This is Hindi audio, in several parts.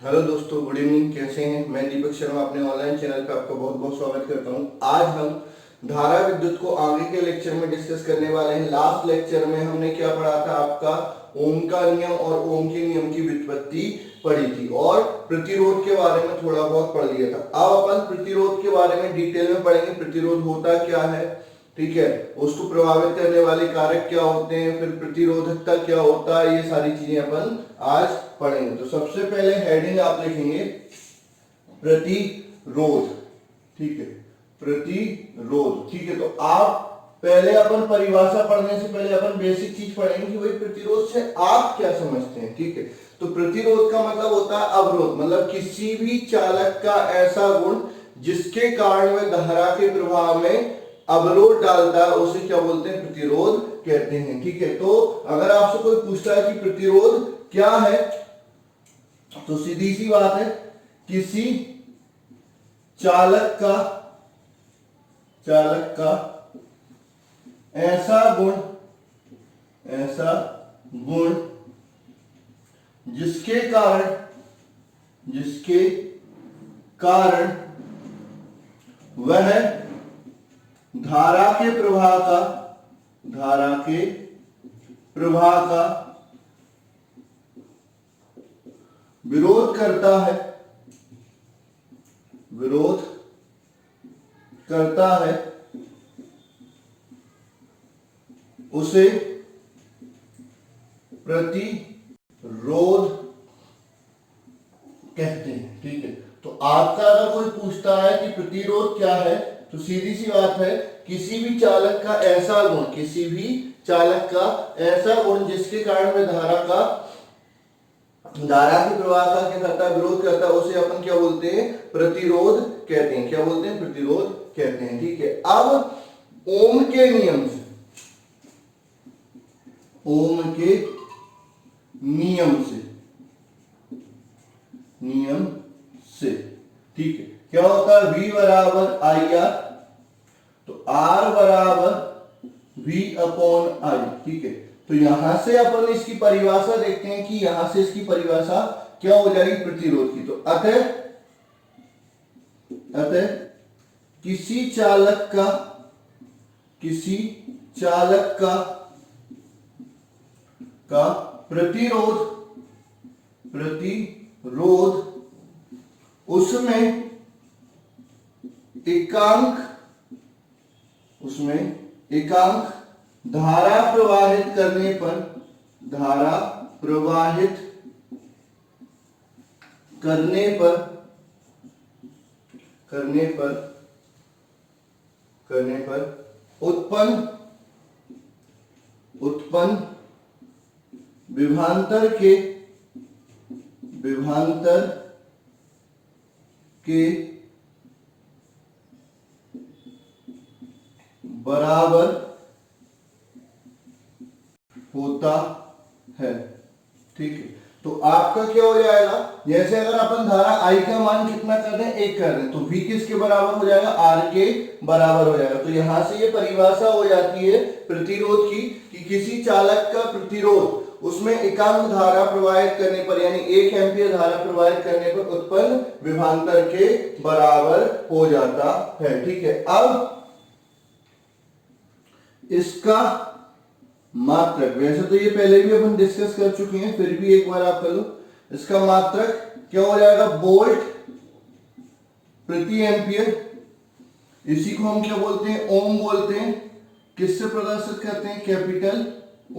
हेलो दोस्तों, गुड इवनिंग। कैसे हैं? मैं दीपक शर्मा अपने ऑनलाइन चैनल पे आपका बहुत बहुत स्वागत करता हूं। आज हम धारा विद्युत को आगे के लेक्चर में डिस्कस करने वाले हैं। लास्ट लेक्चर में हमने क्या पढ़ा था? आपका ओम का नियम और ओम के नियम की व्युत्पत्ति पढ़ी थी और प्रतिरोध के बारे में थोड़ा बहुत पढ़ लिया था। अब अपन प्रतिरोध के बारे में डिटेल में पढ़ेंगे। प्रतिरोध होता क्या है, ठीक है, उसको प्रभावित करने वाले कारक क्या होते हैं, फिर प्रतिरोधकता क्या होता है, ये सारी चीजें अपन आज पढ़ेंगे। तो सबसे पहले हेडिंग आप लिखेंगे प्रतिरोध, ठीक है, प्रतिरोध, ठीक है। तो आप पहले अपन परिभाषा पढ़ने से पहले अपन बेसिक चीज पढ़ेंगे कि भाई प्रतिरोध से आप क्या समझते हैं, ठीक है। तो प्रतिरोध का मतलब होता है अवरोध, मतलब किसी भी चालक का ऐसा गुण जिसके कारण वह धारा के प्रवाह में अवरोध डालता है, उसे क्या बोलते हैं? प्रतिरोध कहते हैं, ठीक है। तो अगर आपसे कोई पूछता है कि प्रतिरोध क्या है, तो सीधी सी बात है, किसी चालक का ऐसा गुण जिसके कारण वह धारा के प्रवाह का विरोध करता है, उसे प्रतिरोध कहते हैं, ठीक है। तो आपका अगर कोई पूछता है कि प्रतिरोध क्या है, तो सीधी सी बात है, किसी भी चालक का ऐसा गुण जिसके कारण वह धारा के प्रवाह का क्या करता है? विरोध करता है, उसे अपन क्या बोलते हैं? प्रतिरोध कहते हैं। क्या बोलते हैं? प्रतिरोध कहते हैं, ठीक है। अब ओम के नियम से, ठीक है, क्या होता है? V बराबर आई आर, तो R बराबर V अपॉन आई, ठीक है। तो यहां से अपन इसकी परिभाषा देखते हैं कि यहां से इसकी परिभाषा क्या हो जाएगी? प्रतिरोध की। तो अतः किसी चालक का प्रतिरोध उसमें एकांक धारा प्रवाहित करने पर उत्पन्न विभवांतर के बराबर होता है, ठीक है। तो आपका क्या हो जाएगा? जैसे अगर अपन धारा I का मान कितना कर रहे हैं? 1 कर रहे हैं, तो V किसके बराबर हो जाएगा? R के बराबर हो जाएगा। तो यहां से ये परिभाषा हो जाती है प्रतिरोध की कि किसी चालक का प्रतिरोध उसमें एकांक धारा प्रवाहित करने पर, यानी 1 एम्पीयर धारा प्रवाहित करने पर उत्पन्न विभवांतर के बराबर हो जाता है, ठीक है। अब इसका मात्रक, वैसे तो ये पहले भी अपन डिस्कस कर चुके हैं, फिर भी एक बार आप कर लो। इसका मात्रक क्या हो जाएगा? वोल्ट प्रति एम्पियर। इसी को हम क्या बोलते हैं? ओम बोलते हैं। किससे प्रदर्शित करते हैं? कैपिटल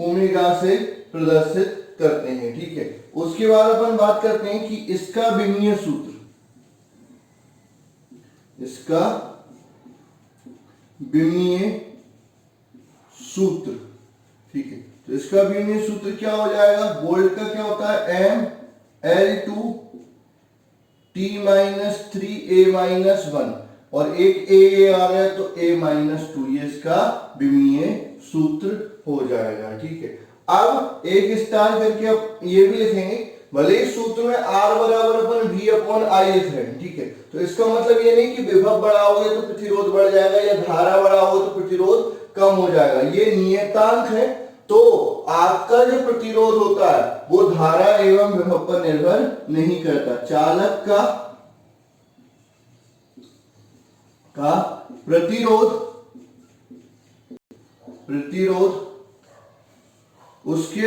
ओमेगा से प्रदर्शित करते हैं, ठीक है। उसके बाद अपन बात करते हैं कि इसका विमीय सूत्र, ठीक है। तो इसका विमीय सूत्र क्या हो जाएगा? वोल्ट का क्या होता है? M L2T-3A-1, और एक A आ गया तो A-2, ये इसका विमीय सूत्र हो जाएगा, ठीक है। अब एक स्टार करके अब ये भी लिखेंगे, भले इस सूत्र में R बराबर अपन V अपॉन आई लिख रहे हैं, ठीक है। तो इसका मतलब ये नहीं कि विभव बड़ा हो गया तो प्रतिरोध बढ़ जाएगा, या धारा बड़ा हो तो प्रतिरोध कम हो जाएगा। ये नियतांक है, तो आपका जो प्रतिरोध होता है वो धारा एवं विभव पर निर्भर नहीं करता। चालक का प्रतिरोध उसके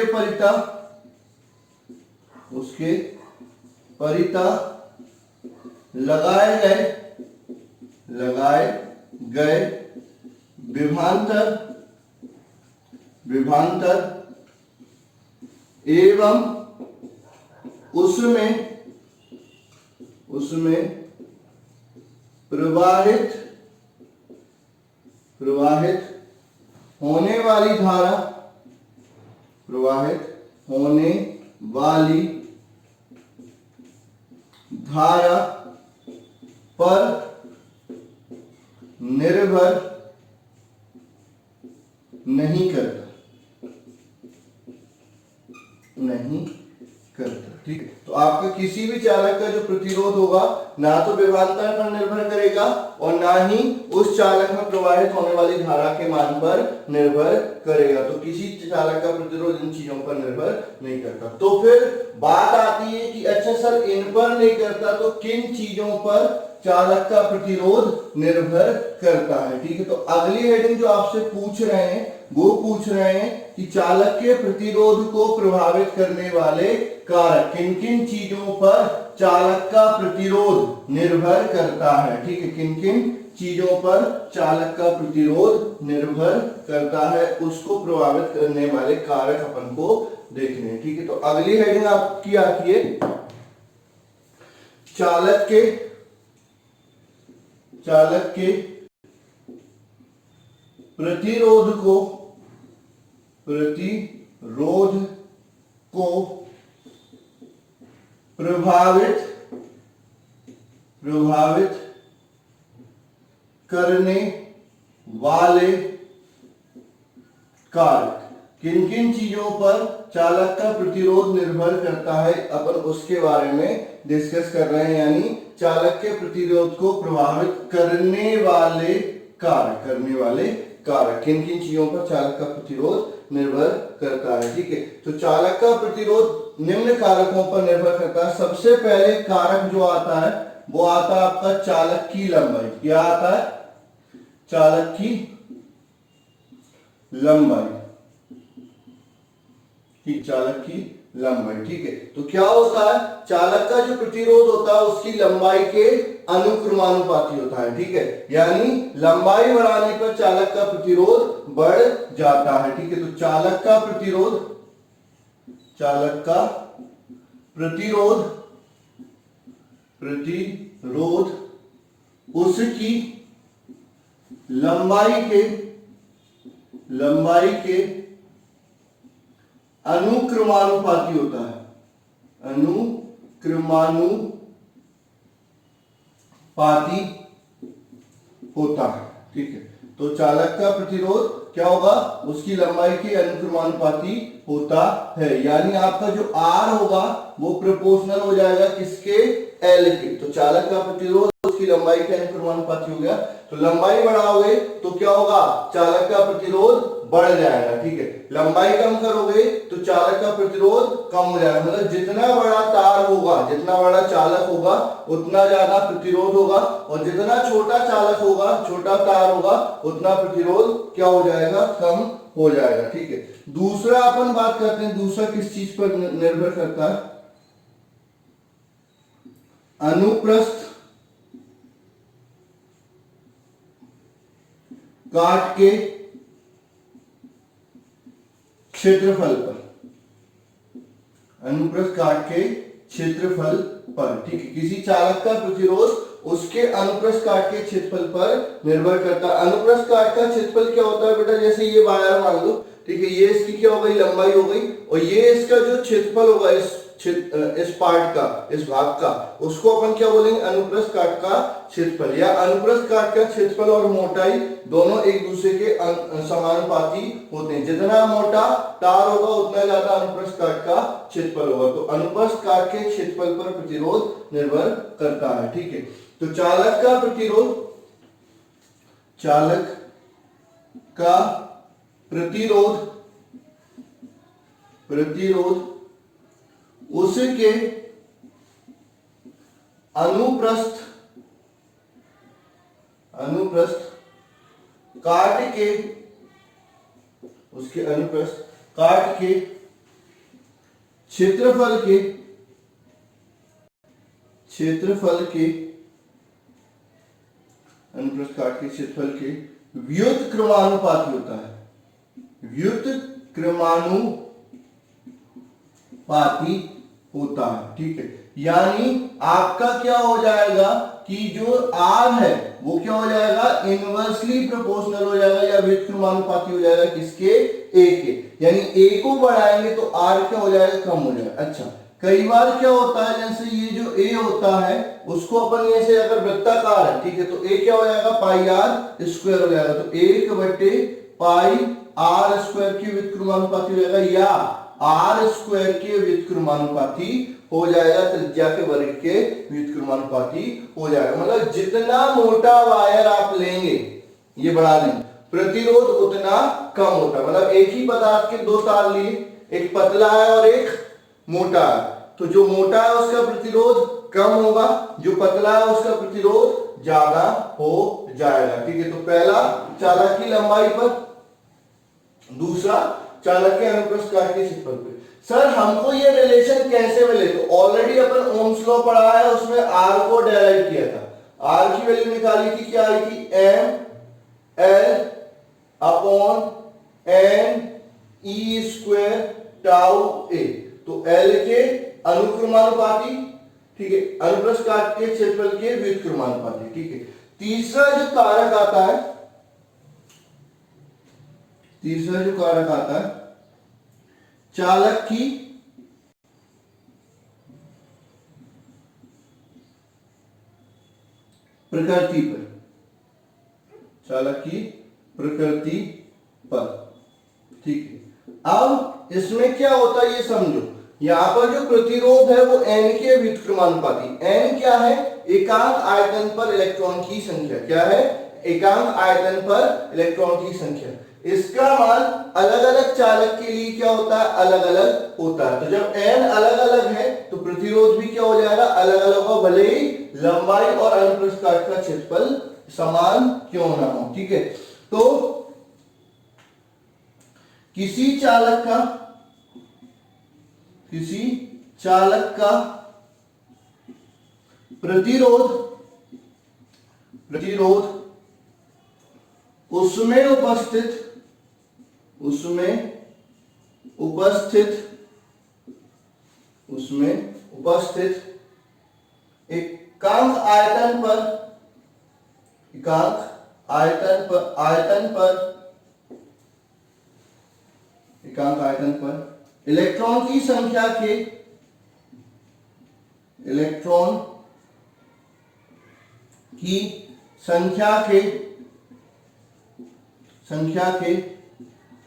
परितः लगाए गए विभवांतर एवं उसमें प्रवाहित होने वाली धारा पर निर्भर नहीं करता। ठीक है, तो आपका किसी भी चालक का जो प्रतिरोध होगा ना तो विभवांतर पर निर्भर करेगा और ना ही उस चालक में प्रवाहित होने वाली धारा के मान पर निर्भर करेगा। तो किसी चालक का प्रतिरोध इन चीजों पर निर्भर नहीं करता। तो फिर बात आती है कि अच्छा सर इन पर नहीं करता तो किन चीजों पर चालक का प्रतिरोध निर्भर करता है। ठीक है, तो अगली हेडिंग जो आपसे पूछ रहे हैं कि चालक के प्रतिरोध को प्रभावित करने वाले कारक, किन किन चीजों पर चालक का प्रतिरोध निर्भर करता है। ठीक है, किन किन चीजों पर चालक का प्रतिरोध निर्भर करता है उसको प्रभावित करने वाले कारक अपन को देखने हैं। ठीक है, तो अगली हेडिंग आपकी आती है चालक के प्रतिरोध को प्रभावित करने वाले कारक, किन किन चीजों पर चालक का प्रतिरोध निर्भर करता है अपन उसके बारे में डिस्कस कर रहे हैं। यानी चालक के प्रतिरोध को प्रभावित करने वाले कारक किन किन चीजों पर चालक का प्रतिरोध निर्भर करता है। ठीक है, तो चालक का प्रतिरोध निम्न कारकों पर निर्भर करता है। सबसे पहले कारक जो आता है वो आता है आपका चालक की लंबाई। क्या आता है? चालक की लंबाई। चालक की लंबाई। ठीक है, तो क्या होता है, चालक का जो प्रतिरोध होता है उसकी लंबाई के अनुक्रमानुपाती होता है। ठीक है, यानी लंबाई बढ़ाने पर चालक का प्रतिरोध बढ़ जाता है। ठीक है, तो चालक का प्रतिरोध उसकी लंबाई के अनुक्रमानुपाती होता है। ठीक है, तो चालक का प्रतिरोध क्या होगा, उसकी लंबाई के अनुक्रमानुपाती होता है। यानी आपका जो R होगा वो प्रोपोर्शनल हो जाएगा किसके? L के। तो चालक का प्रतिरोध उसकी लंबाई के अनुक्रमानुपाती हो गया। तो लंबाई बढ़ाओगे तो क्या होगा, चालक का प्रतिरोध बढ़ जाएगा। ठीक है, लंबाई कम करोगे तो चालक का प्रतिरोध कम हो जाएगा। मतलब जितना बड़ा तार होगा, जितना बड़ा चालक होगा उतना ज्यादा प्रतिरोध होगा, और जितना छोटा चालक होगा, छोटा तार होगा, उतना प्रतिरोध क्या हो जाएगा? कम हो जाएगा। ठीक है, दूसरा अपन बात करते हैं, दूसरा किस चीज पर निर्भर करता है? अनुप्रस्थ काट के क्षेत्रफल पर। अनुप्रस्थ काट के क्षेत्रफल पर। ठीक है, किसी चालक का प्रतिरोध उसके अनुप्रस्थ काट के क्षेत्रफल पर निर्भर करता है। अनुप्रस्थ काट का क्षेत्रफल क्या होता है बेटा? जैसे ये वायर मान लो, ठीक है, ये इसकी क्या हो गई? लंबाई हो गई, और ये इसका जो क्षेत्रफल होगा इस पार्ट का, इस भाग का, उसको अपन क्या बोलेंगे? अनुप्रस्थ काट का क्षेत्रफल। या अनुप्रस्थ काट का क्षेत्रफल और मोटाई दोनों एक दूसरे के समानुपाती होते हैं। जितना मोटा तार होगा उतना ज्यादा अनुप्रस्थ काट का क्षेत्रफल होगा। तो अनुप्रस्थ काट के क्षेत्रफल पर प्रतिरोध निर्भर करता है। ठीक है, तो चालक का प्रतिरोध प्रतिरोध उसके अनुप्रस्थ काट के, उसके अनुप्रस्थ काट के क्षेत्रफल के अनुप्रस्थ काट के क्षेत्रफल के व्युत्क्रमानुपाती होता है, व्युत्क्रमानुपाती होता है। ठीक है, यानी आपका क्या हो जाएगा कि जो R है वो क्या हो जाएगा, इनवर्सली प्रोपोर्शनल हो जाएगा या व्युत्क्रमानुपाती हो जाएगा किसके, A के। यानी A को बढ़ाएंगे तो R क्या हो जाएगा, कम हो जाएगा। अच्छा, कई बार क्या होता है, जैसे ये जो A होता है उसको अपन ऐसे अगर वृत्ताकार है, ठीक है, तो A क्या हो जाएगा, पाई आर स्क्वायर हो जाएगा, तो 1 बटे पाई आर स्क्वायर के व्युत्क्रमानुपाती हो जाएगा, या आर स्क्वायर के व्युत्क्रमानुपाती हो जाएगा, त्रिज्या के वर्ग के व्युत्क्रमानुपाती हो जाएगा। मतलब जितना मोटा वायर आप लेंगे, ये बढ़ा लेंगे, प्रतिरोध उतना कम होता है। मतलब एक ही पदार्थ के दो तार लिए, एक पतला है और एक मोटा है, तो जो मोटा है उसका प्रतिरोध कम होगा, जो पतला है उसका प्रतिरोध ज्यादा हो जाएगा। ठीक है, तो पहला चालक की लंबाई पर, दूसरा चालक के अनुप्रस्थ काट के क्षेत्रफल पे। सर हमको ये रिलेशन कैसे मिले, तो ऑलरेडी अपन ओम्स लॉ पढ़ा है, उसमें आर को डेराइव किया था। आर की वैल्यू निकाली थी, क्या आई थी, M L upon N E square tau A. तो एल के अनुक्रमानुपाती, ठीक है, अनुप्रस्थ काट के क्षेत्रफल के व्युत्क्रमानुपाती। ठीक है, तीसरा जो कारक आता है, चालक की प्रकृति पर, ठीक है। अब इसमें क्या होता है ये समझो, यहां पर जो प्रतिरोध है वो n के व्युत्क्रमानुपाती। n क्या है, एकांक आयतन पर इलेक्ट्रॉन की संख्या। क्या है, एकांक आयतन पर इलेक्ट्रॉन की संख्या। इसका मान अलग अलग चालक के लिए क्या होता है, अलग अलग होता है। तो जब n अलग अलग है तो प्रतिरोध भी क्या हो जाएगा, अलग अलग होगा, भले ही लंबाई और अनुप्रस्थ काट का क्षेत्रफल समान क्यों ना हो। ठीक है, तो किसी चालक का प्रतिरोध उसमें उपस्थित एकांक आयतन पर इलेक्ट्रॉन की संख्या के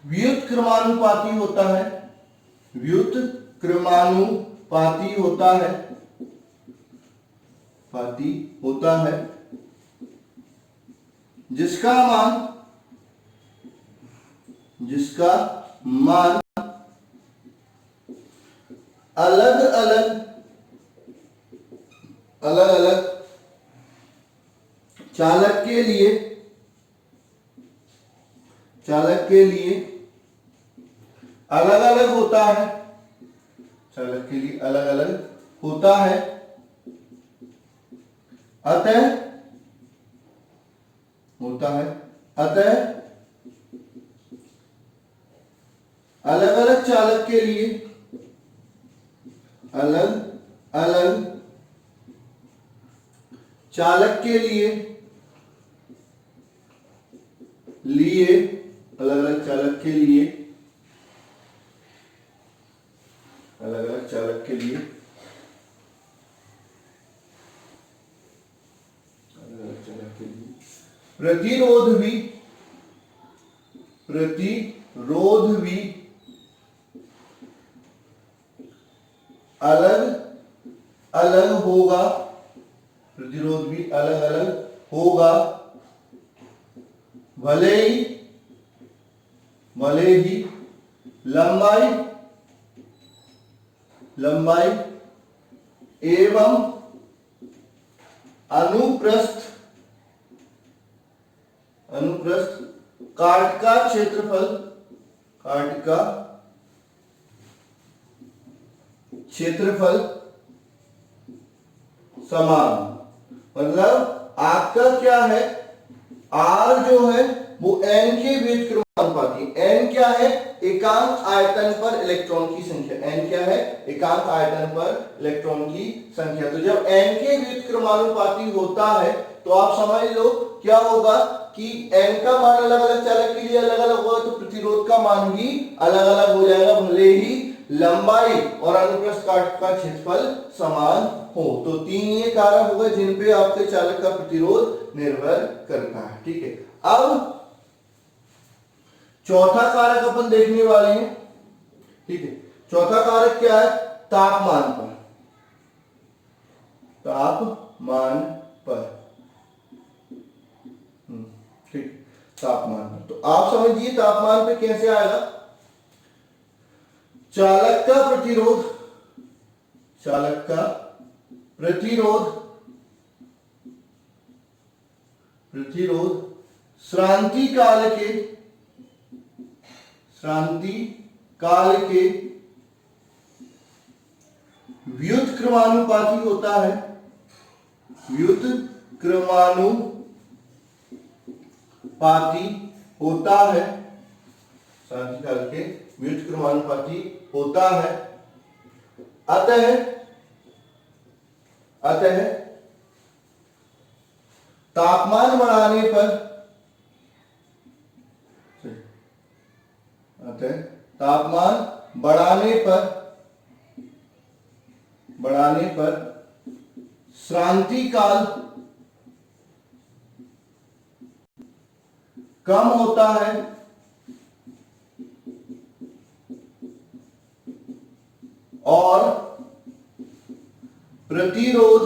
व्युत्क्रमानुपाती होता है, जिसका मान अलग अलग चालक के लिए अलग अलग होता है, अतः अलग अलग चालक के लिए अलग अलग चालक के लिए प्रतिरोध भी अलग अलग होगा, भले ही लंबाई लंबाई एवं अनुप्रस्थ काट का क्षेत्रफल समान। मतलब आपका क्या है, आर जो है वो एन के व्युत्क्रमानुपाती। एन क्या है, एकांक आयतन पर इलेक्ट्रॉन की संख्या। एन क्या है, एकांक आयतन पर इलेक्ट्रॉन की संख्या। तो जब एन के व्युत्क्रमानुपाती होता है तो आप समझ लो क्या होगा कि एन का मान अलग अलग चालक के लिए अलग अलग होगा, तो प्रतिरोध का मान भी अलग अलग हो जाएगा, भले ही लंबाई और अनुप्रस्थ काट का क्षेत्रफल समान हो। तो 3 ये कारक होगा जिन पे आपके चालक का प्रतिरोध निर्भर करता है। ठीक है, अब चौथा कारक अपन देखने वाले हैं। ठीक है, चौथा कारक क्या है, तापमान पर। तापमान पर, ठीक, तापमान पर। तो आप समझिए तापमान पे कैसे आएगा, चालक का प्रतिरोध श्रांति काल के व्युत्क्रमानुपाती होता है। श्रांति काल के व्युत्क्रमानुपाती होता है। अतः तापमान बढ़ाने पर श्रांति काल कम होता है और प्रतिरोध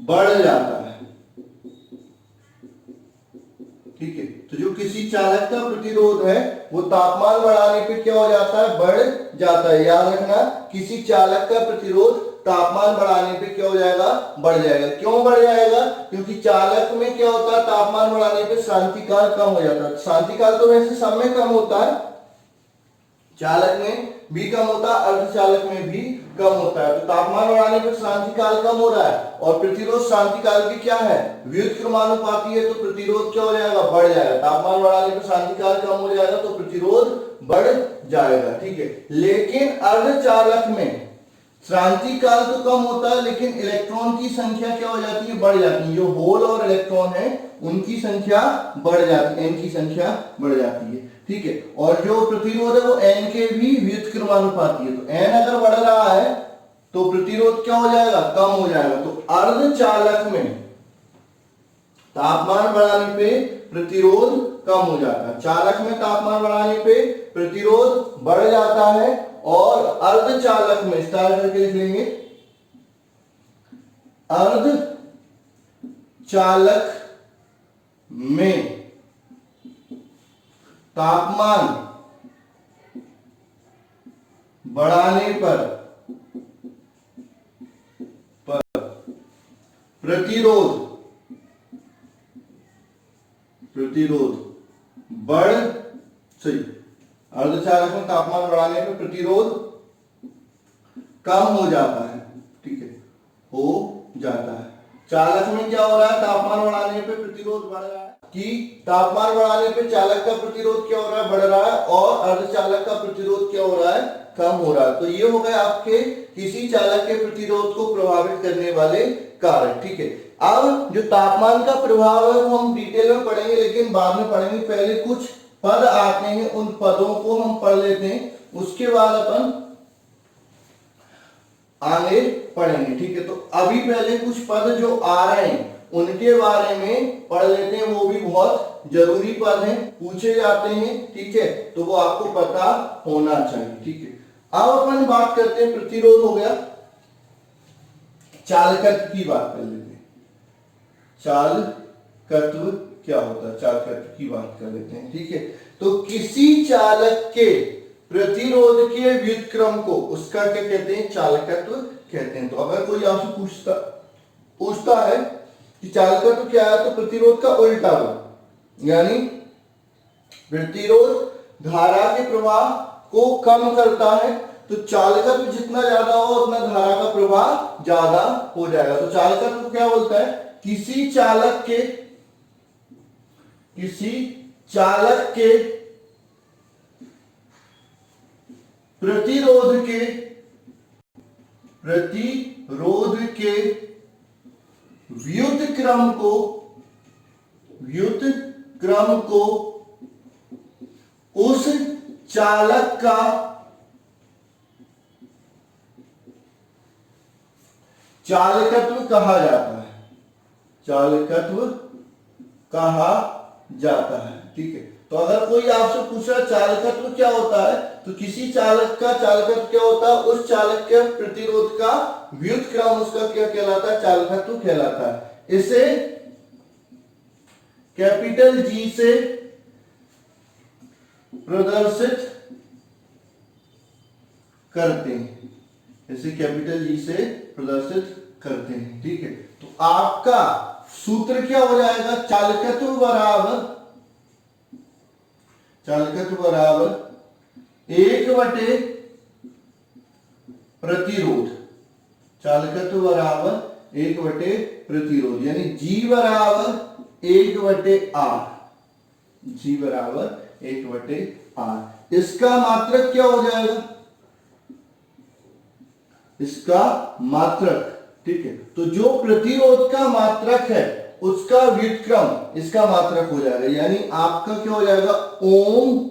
बढ़ जाता है। ठीक है, तो जो किसी चालक का प्रतिरोध है वो तापमान बढ़ाने पे क्या हो जाता है, बढ़ जाता है। याद रखना, किसी चालक का प्रतिरोध तापमान बढ़ाने पे क्या हो जाएगा, बढ़ जाएगा। क्यों बढ़ जाएगा, क्योंकि चालक में क्या होता है, तापमान बढ़ाने पे शांति काल कम हो जाता है। शांति काल तो वैसे सब में कम होता है, चालक में भी कम होता है, अर्धचालक में भी कम होता है। तो तापमान बढ़ाने पर शांति काल कम हो रहा है और प्रतिरोध शांति काल की क्या है, व्युत्क्रमानुपाती है, तो प्रतिरोध क्या हो जाएगा, बढ़ जाएगा। तापमान बढ़ाने पर शांति काल कम हो जाएगा तो प्रतिरोध बढ़ जाएगा। ठीक है, लेकिन अर्धचालक में शांति काल तो कम होता है लेकिन इलेक्ट्रॉन की संख्या क्या हो जाती है, बढ़ जाती है। जो होल और इलेक्ट्रॉन है उनकी संख्या बढ़ जाती है, एन की संख्या बढ़ जाती है। ठीक है, और जो प्रतिरोध है वो एन के भी व्युत्क्रमानुपाती है। तो एन अगर बढ़ रहा है तो प्रतिरोध क्या हो जाएगा, कम हो जाएगा। तो अर्धचालक में तापमान बढ़ाने पे प्रतिरोध कम हो जाता है, चालक में तापमान बढ़ाने पे प्रतिरोध बढ़ जाता है, और अर्धचालक में स्टार करके लिख लेंगे, अर्धचालक में तापमान बढ़ाने पर प्रतिरोध बढ़, सही, अर्धचालक में तापमान बढ़ाने पर प्रतिरोध कम हो जाता है। ठीक है, हो जाता है। चालक में क्या हो रहा है, तापमान बढ़ाने पे प्रतिरोध बढ़ रहा है, कि तापमान बढ़ाने पे चालक का प्रतिरोध क्या हो रहा है, बढ़ रहा है, और अर्धचालक का प्रतिरोध क्या हो रहा है, कम हो रहा है। तो ये हो गए आपके किसी चालक के प्रतिरोध को प्रभावित करने वाले कारक। ठीक है, अब जो तापमान का प्रभाव है वो हम डिटेल में पढ़ेंगे, लेकिन बाद में पढ़ेंगे। पहले कुछ पद आते हैं, उन पदों को हम पढ़ लेते हैं, उसके बाद अपन आगे पढ़ेंगे। ठीक है, तो अभी पहले कुछ पद जो आ रहे हैं उनके बारे में पढ़ लेते हैं। वो भी बहुत जरूरी पद हैं, पूछे जाते हैं। ठीक है, तो वो आपको पता होना चाहिए। ठीक है, अब अपन बात करते हैं, प्रतिरोध हो गया, चालकत्व की बात कर लेते हैं। चालकत्व क्या होता है, चालकत्व की बात कर लेते हैं। ठीक है, तो किसी चालक के प्रतिरोध के व्युत्क्रम को उसका क्या कहते हैं, चालकत्व कहते हैं। तो अगर कोई आपसे पूछता है कि चालकत्व क्या है, तो प्रतिरोध का उल्टा हो, यानी प्रतिरोध धारा के प्रवाह को कम करता है, तो चालकत्व जितना ज्यादा हो उतना धारा का प्रवाह ज्यादा हो जाएगा। तो चालकत्व क्या बोलता है, किसी चालक के प्रतिरोध के व्युत्क्रम को उस चालक का चालकत्व कहा जाता है, चालकत्व कहा जाता है। ठीक है, तो अगर कोई आपसे पूछ रहा चालकत्व क्या होता है, तो किसी चालक का चालकत्व क्या होता है, उस चालक के प्रतिरोध का व्युत्क्रम उसका क्या कहलाता है, चालकत्व कहलाता है। इसे कैपिटल जी से प्रदर्शित करते हैं, इसे कैपिटल जी से प्रदर्शित करते हैं। ठीक है, तो आपका सूत्र क्या हो जाएगा, चालकत्व बराबर 1/प्रतिरोध, चालकत्व बराबर 1/प्रतिरोध, यानी G बराबर 1/R, G बराबर 1/R। इसका मात्रक क्या हो जाएगा, इसका मात्रक। ठीक है, तो जो प्रतिरोध का मात्रक है उसका व्युत्क्रम इसका मात्रक हो जाएगा, यानी आपका क्या हो जाएगा, ओम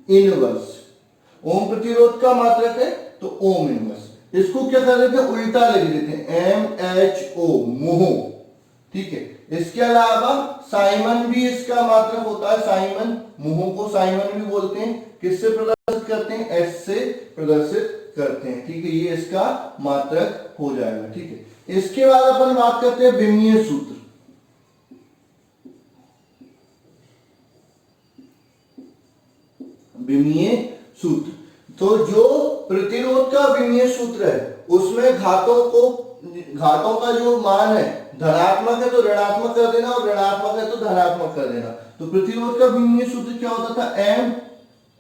इनवर्स। ओम प्रतिरोध का मात्रक है तो ओम इनवर्स। इसको क्या कर देते हैं, उल्टा लिख देते हैं, MHO, मोह। ठीक है, इसके अलावा साइमन भी इसका मात्रक होता है, साइमन, मोह को साइमन भी बोलते हैं। किससे प्रदर्शित करते हैं, S से प्रदर्शित करते हैं। ठीक है, ये इसका मात्रक हो जाएगा। ठीक है, इसके बाद अपन बात करते हैं विमीय सूत्र। विमीय सूत्र, तो जो प्रतिरोध का विमीय सूत्र है उसमें घातों का जो मान है, धनात्मक है तो ऋणात्मक कर देना और ऋणात्मक है तो धनात्मक कर देना। तो प्रतिरोध का विमीय सूत्र क्या होता था,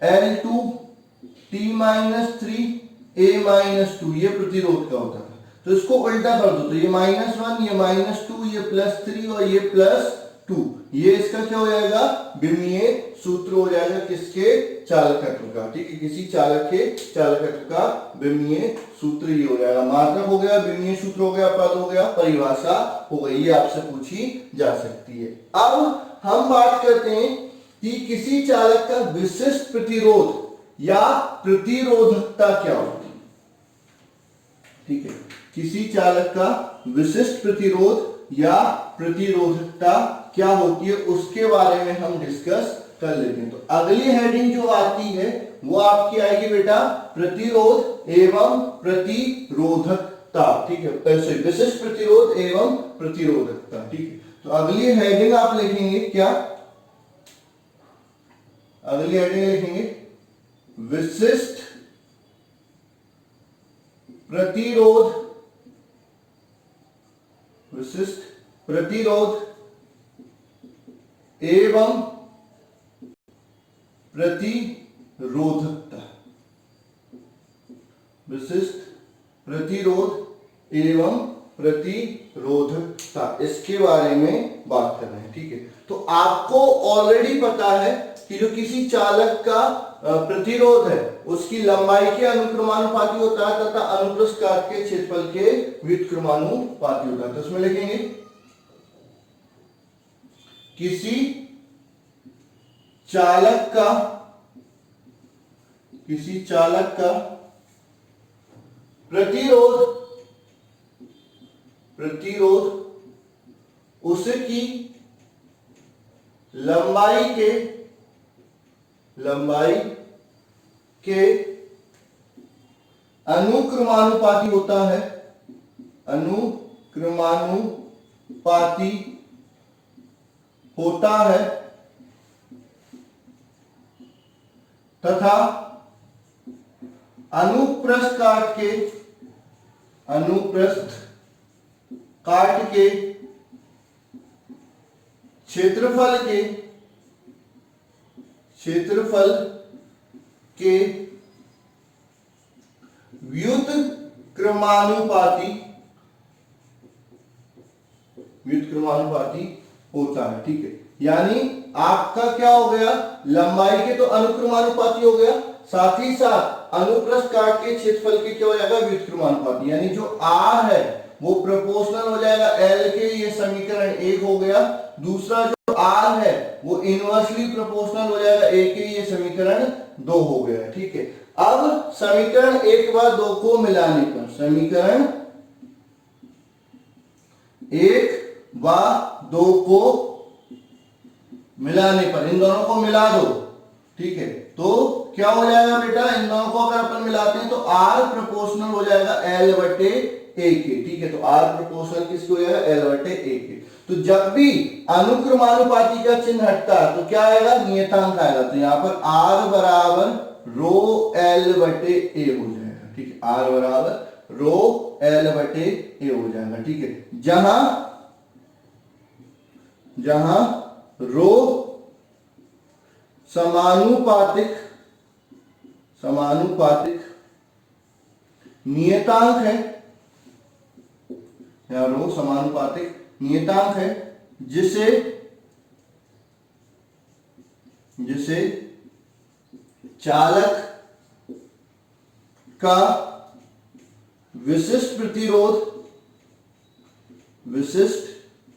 ML2 T-3 A-2, ये प्रतिरोध का होता था। तो इसको उल्टा कर दो, तो ये -1, ये -2, ये +3 और ये +2, ये इसका क्या हो जाएगा, विमीय सूत्र हो जाएगा, किसके, चालकत्व का। ठीक है, किसी चालक के चालकत्व का विमीय सूत्र ये हो जाएगा। मात्रक हो गया, विमीय सूत्र हो गया, पद हो गया, परिभाषा हो गई, ये आपसे पूछी जा सकती है। अब हम बात करते हैं कि किसी चालक का विशिष्ट प्रतिरोध या प्रतिरोधकता क्या होती है। ठीक है, किसी चालक का विशिष्ट प्रतिरोध या प्रतिरोधकता क्या होती है उसके बारे में हम डिस्कस कर लेते हैं। तो अगली हेडिंग जो आती है वो आपकी आएगी बेटा, प्रतिरोध एवं प्रतिरोधकता। ठीक है, विशिष्ट प्रतिरोध एवं प्रतिरोधकता। ठीक है, तो अगली हेडिंग आप लिखेंगे क्या, अगली हेडिंग लिखेंगे विशिष्ट प्रतिरोध, विशिष्ट प्रतिरोध एवं प्रतिरोधकता, विशिष्ट प्रतिरोध एवं प्रतिरोधकता, इसके बारे में बात कर रहे हैं। ठीक है, तो आपको ऑलरेडी पता है कि जो किसी चालक का प्रतिरोध है उसकी लंबाई के अनुक्रमानुपाती होता है तथा अनुप्रस्थ काट के क्षेत्रफल के व्युत्क्रमानुपाती होता है। तो इसमें लिखेंगे किसी चालक का प्रतिरोध उसकी लंबाई के अनुक्रमानुपाती होता है, अनुक्रमानुपाती होता है तथा अनुप्रस्थ काट के क्षेत्रफल के व्युत्क्रमानुपाती होता है। ठीक है, यानी आपका क्या हो गया, लंबाई के तो अनुक्रमानुपाती हो गया, साथ ही साथ अनुप्रस्थ काट के क्षेत्रफल के क्या हो जाएगा, व्युत्क्रमानुपाती। यानी जो r है वो प्रोपोर्शनल हो जाएगा l के, ये समीकरण 1 हो गया। दूसरा जो r है वो इनवर्सली प्रोपोर्शनल हो जाएगा a के, ये समीकरण 2 हो गया। ठीक है, अब समीकरण 1 व 2 को मिलाने पर, समीकरण 1 व 2 को मिलाने पर, इन दोनों को मिला दो। ठीक है, तो क्या हो जाएगा बेटा, इन दोनों को अगर अपन मिलाते हैं तो r प्रोपोर्शनल हो जाएगा l बटे a के। ठीक है, तो r प्रोपोर्शनल किसको हो जाएगा, l बटे a के। तो जब भी अनुक्रमानुपाती का चिन्ह हटता है तो क्या आएगा, नियतांक आएगा। तो यहां पर r बराबर रो l बटे a हो जाएगा। ठीक है, r बराबर रो l बटे a हो जाएगा। ठीक है, जहां रो समानुपातिक नियतांक है, या रो समानुपातिक नियतांक है, जिसे चालक का विशिष्ट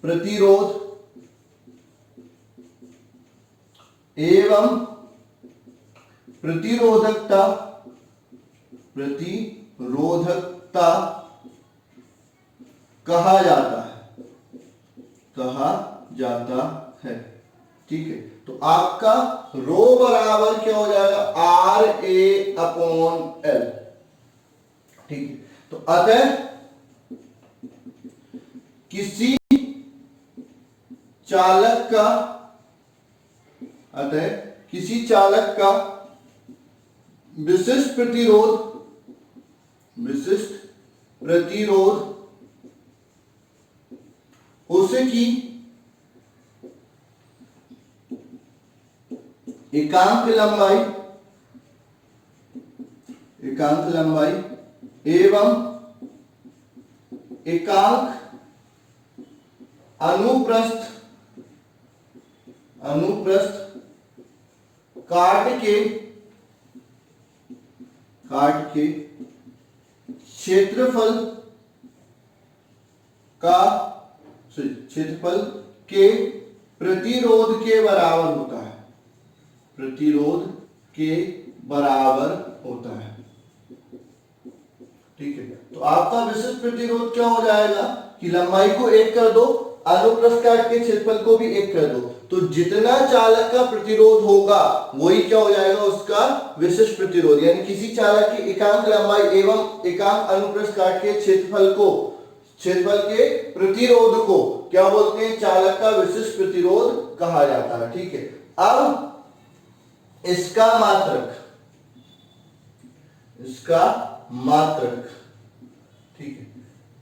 प्रतिरोध एवं प्रतिरोधकता कहा जाता है। ठीक है, तो आपका रो बराबर क्या हो जाएगा, आर ए अपॉन एल। ठीक है, तो अतः किसी चालक का विशिष्ट प्रतिरोध उसकी एकांक लंबाई एवं एकांक अनुप्रस्थ काट के क्षेत्रफल के प्रतिरोध के बराबर होता है। ठीक है, तो आपका विशिष्ट प्रतिरोध क्या हो जाएगा कि लंबाई को 1 कर दो, अनुप्रस्थ काट के क्षेत्रफल को भी 1 कर दो, तो जितना चालक का प्रतिरोध होगा वही क्या हो जाएगा, उसका विशिष्ट प्रतिरोध। यानी किसी चालक की एकांक लंबाई एवं एकांक अनुप्रस्थ काट के क्षेत्रफल के प्रतिरोध को क्या बोलते हैं, चालक का विशिष्ट प्रतिरोध कहा जाता है। ठीक है, अब इसका मात्रक, ठीक है,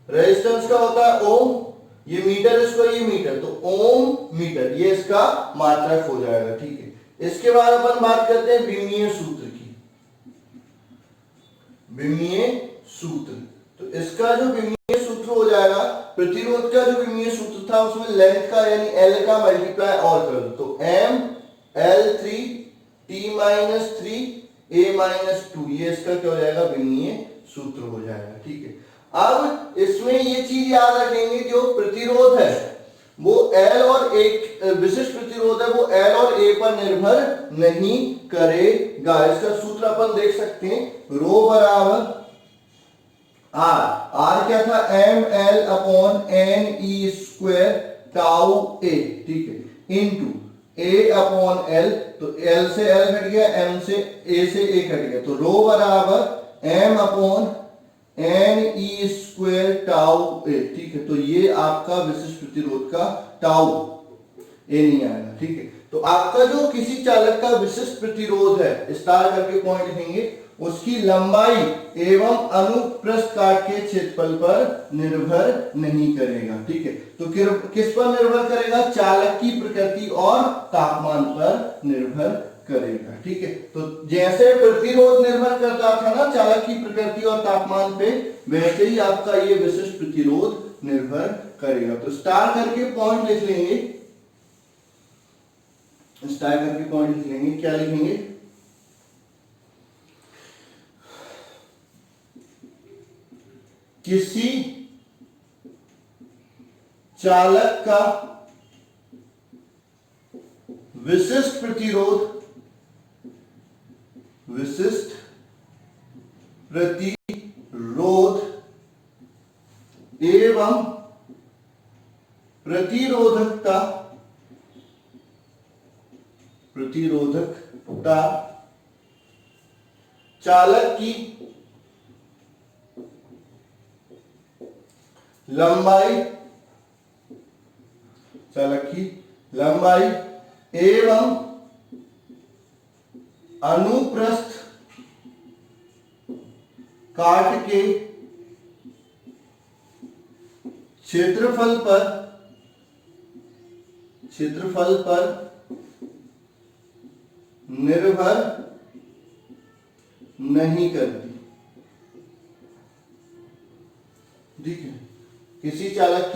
रेजिस्टेंस का होता है ओम, ये मीटर स्क्वायर, ये मीटर, तो ओम मीटर, ये इसका मात्रक हो जाएगा। ठीक है, इसके बाद अपन बात करते हैं विमीय सूत्र की। विमीय सूत्र, तो इसका जो विमीय सूत्र हो जाएगा, प्रतिरोध का जो विमीय सूत्र था उसमें लेंथ का यानी L का मल्टीप्लाई और कर दो, तो M L3 T-3 A-2, ये इसका क्या हो जाएगा, विमीय सूत्र हो जाएगा। ठीक है, अब इसमें ये चीज याद रखेंगे, जो प्रतिरोध है वो L और एक विशिष्ट प्रतिरोध है वो L और A पर निर्भर नहीं करेगा। इसका सूत्र अपन देख सकते हैं, रो बराबर R क्या था, ML upon NE square tau A। ठीक है, इनटू A अपॉन L, तो L से L कट गया, M से A से A कट गया, तो रो बराबर M upon NE square tau A। ठीक है, तो ये आपका विशिष्ट प्रतिरोध का टाउ A नहीं आएगा। ठीक है, तो आपका जो किसी चालक का विशिष्ट प्रतिरोध है, स्टार करके पॉइंट लिखेंगे, उसकी लंबाई एवं अनुप्रस्थ काट के क्षेत्रफल पर निर्भर नहीं करेगा। ठीक है, तो किस पर निर्भर करेगा? चालक की प्रकृति और तापमान पर निर्भर करेगा। ठीक है, तो जैसे प्रतिरोध निर्भर करता था ना चालक की प्रकृति और तापमान पे, वैसे ही आपका ये विशिष्ट प्रतिरोध निर्भर करेगा। तो स्टार करके पॉइंट लिख लेंगे, स्टार करके पॉइंट लिख लेंगे। क्या लिखेंगे? किसी चालक का विशिष्ट प्रतिरोध एवं प्रतिरोधकता चालक की लंबाई एवं अनुप्रस्थ काट के क्षेत्रफल पर निर्भर नहीं करती। ठीक है, किसी चालक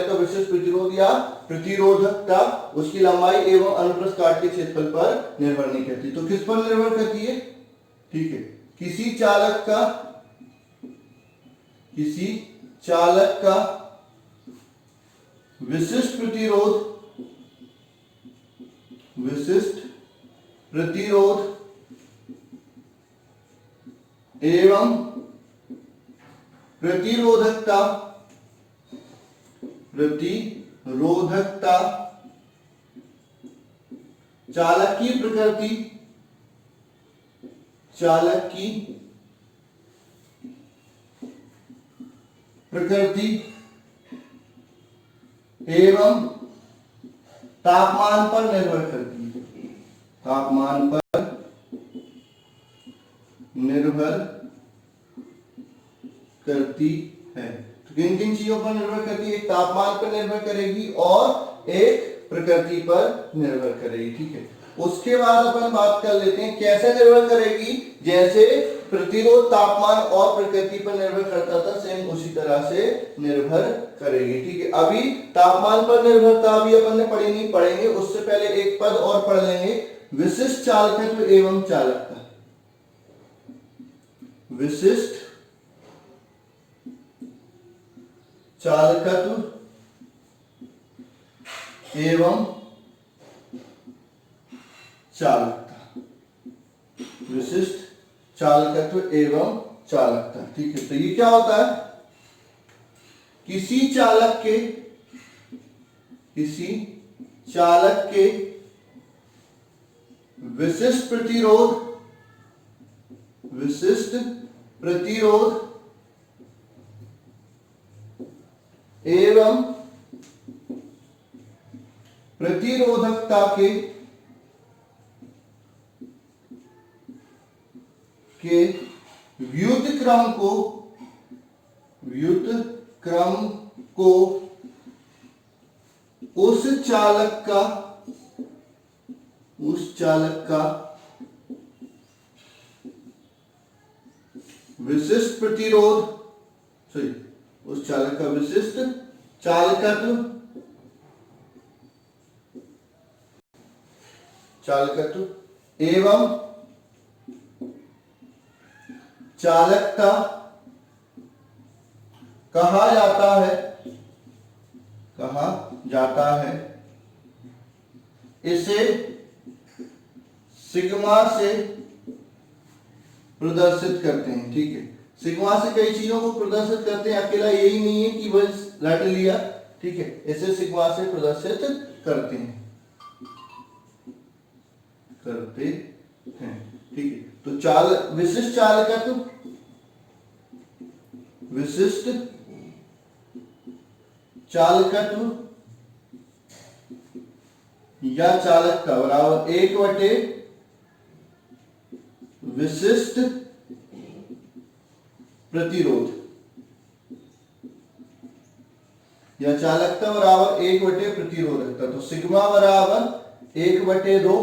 का विशिष्ट प्रतिरोध या प्रतिरोधकता उसकी लंबाई एवं अनुप्रस्थ काट के क्षेत्रफल पर निर्भर नहीं करती। तो किस पर निर्भर करती है? ठीक है, किसी चालक का विशिष्ट प्रतिरोध एवं प्रतिरोधकता चालक की प्रकृति एवं तापमान पर निर्भर करती है। तापमान पर निर्भर करती है। तो किन किन चीजों पर निर्भर करती है? एक तापमान पर निर्भर करेगी और एक प्रकृति पर निर्भर करेगी। ठीक है, उसके बाद अपन बात कर लेते हैं कैसे निर्भर करेगी। जैसे प्रतिरोध तापमान और प्रकृति पर निर्भर करता था, सेम उसी तरह से निर्भर करेगी। ठीक है, अभी तापमान पर निर्भरता अभी अपन ने पढ़ी नहीं, पढ़ेंगे। उससे पहले एक पद और पढ़ लेंगे, विशिष्ट चालकत्व एवं चालकता। विशिष्ट चालकत्व एवं चालकता। विशिष्ट चालकत्व एवं चालकता। ठीक है, तो ये क्या होता है? किसी चालक के विशिष्ट प्रतिरोध एवं प्रतिरोधकता के व्युत्क्रम को उस चालक का विशिष्ट प्रतिरोध, उस चालक का विशिष्ट चालकत्व एवं चालकता कहा जाता है। इसे सिग्मा से प्रदर्शित करते हैं। ठीक है, सिग्मा से कई चीजों को प्रदर्शित करते हैं, अकेला यही नहीं है कि बस रट लिया। ठीक है, इसे सिग्मा से प्रदर्शित करते हैं। ठीक है, तो विशिष्ट चालकत्व या चालकता बराबर 1 बटे विशिष्ट प्रतिरोध, या चालकता बराबर 1 बटे प्रतिरोधकता। तो सिग्मा बराबर 1 बटे 2,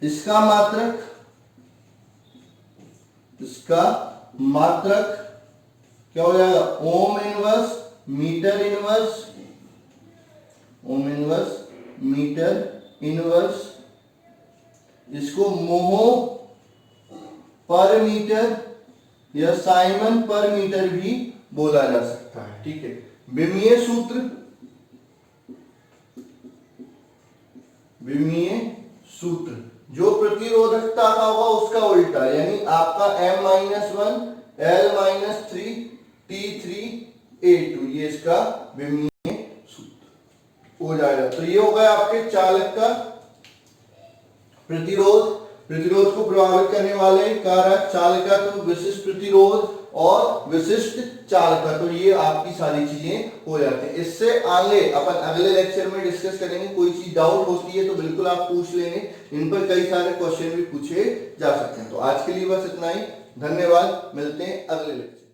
इसका मात्रक क्या हो जाएगा, ओम इनवर्स मीटर इनवर्स, इसको मोहो पर मीटर या साइमन पर मीटर भी बोला जा सकता है। ठीक है, विमीय सूत्र जो प्रतिरोधकता का होगा उसका उल्टा, यानी आपका M-1 L-3 T3A2, ये इसका विमीय सूत्र हो जाएगा। तो ये हो गया आपके चालक का प्रतिरोध को प्रभावित करने वाले कारक, चालकत्व, विशिष्ट प्रतिरोध और विशिष्ट चालकत्व। तो ये आपकी सारी चीजें हो जाती हैं। इससे आगे अपन अगले लेक्चर में डिस्कस करेंगे। कोई चीज डाउट होती है तो बिल्कुल आप पूछ लेंगे, इन पर कई सारे क्वेश्चन भी पूछे जा सकते हैं। तो आज के लिए बस इतना ही, धन्यवाद, मिलते हैं अगले लेक्चर।